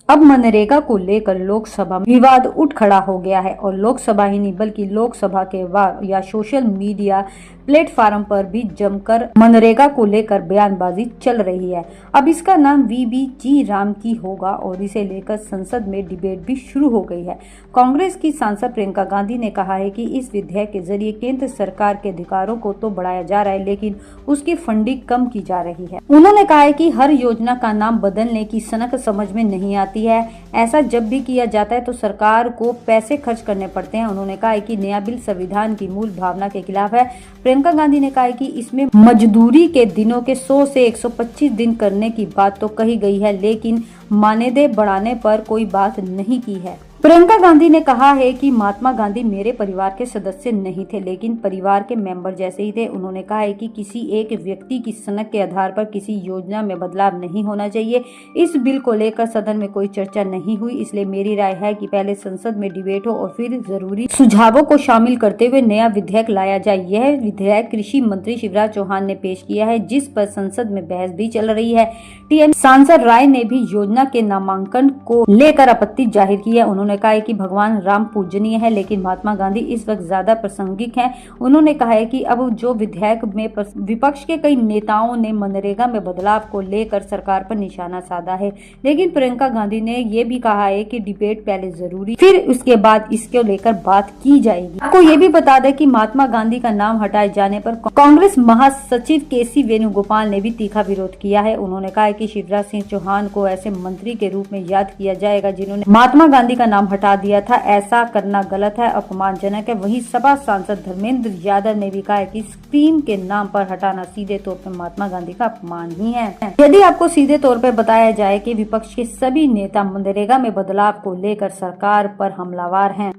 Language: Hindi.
अब मनरेगा को लेकर लोकसभा में विवाद उठ खड़ा हो गया है और लोकसभा ही नहीं बल्कि लोकसभा के बाद या सोशल मीडिया प्लेटफार्म पर भी जमकर मनरेगा को लेकर बयानबाजी चल रही है। अब इसका नाम वीबीजी राम की होगा और इसे लेकर संसद में डिबेट भी शुरू हो गई है। कांग्रेस की सांसद प्रियंका गांधी ने कहा है कि इस विधेयक के जरिए केंद्र सरकार के अधिकारों को तो बढ़ाया जा रहा है लेकिन उसकी फंडिंग कम की जा रही है। उन्होंने कहा है कि हर योजना का नाम बदलने की सनक समझ में नहीं आती है। ऐसा जब भी किया जाता है तो सरकार को पैसे खर्च करने पड़ते हैं। उन्होंने कहा है कि नया बिल संविधान की मूल भावना के खिलाफ है। प्रियंका गांधी ने कहा है कि इसमें मजदूरी के दिनों के 100 से 125 दिन करने की बात तो कही गई है लेकिन मानदेय बढ़ाने पर कोई बात नहीं की है। प्रियंका गांधी ने कहा है कि महात्मा गांधी मेरे परिवार के सदस्य नहीं थे लेकिन परिवार के मेंबर जैसे ही थे। उन्होंने कहा है कि किसी एक व्यक्ति की सनक के आधार पर किसी योजना में बदलाव नहीं होना चाहिए। इस बिल को लेकर सदन में कोई चर्चा नहीं हुई, इसलिए मेरी राय है कि पहले संसद में डिबेट हो और फिर जरूरी सुझावों को शामिल करते हुए नया विधेयक लाया जाए। यह विधेयक कृषि मंत्री शिवराज चौहान ने पेश किया है जिस पर संसद में बहस भी चल रही है। टीएम सांसद राय ने भी योजना के नामांकन को लेकर आपत्ति जाहिर की है। उन्होंने कहा है कि भगवान राम पूजनीय है लेकिन महात्मा गांधी इस वक्त ज्यादा प्रासंगिक हैं। उन्होंने कहा है कि अब जो विधेयक में विपक्ष के कई नेताओं ने मनरेगा में बदलाव को लेकर सरकार पर निशाना साधा है लेकिन प्रियंका गांधी ने ये भी कहा है कि डिबेट पहले जरूरी फिर उसके बाद इसको लेकर बात की जाएगी। आपको ये भी बता दें कि महात्मा गांधी का नाम हटाए जाने पर कांग्रेस महासचिव केसी वेणुगोपाल ने भी तीखा विरोध किया है। उन्होंने कहा है कि शिवराज सिंह चौहान को ऐसे मंत्री के रूप में याद किया जाएगा जिन्होंने महात्मा गांधी का नाम हटा दिया था। ऐसा करना गलत है, अपमानजनक है। वहीं सपा सांसद धर्मेंद्र यादव ने भी कहा है कि स्क्रीन के नाम पर हटाना सीधे तौर पर महात्मा गांधी का अपमान ही है। यदि आपको सीधे तौर पर बताया जाए कि विपक्ष के सभी नेता मनरेगा में बदलाव को लेकर सरकार पर हमलावर हैं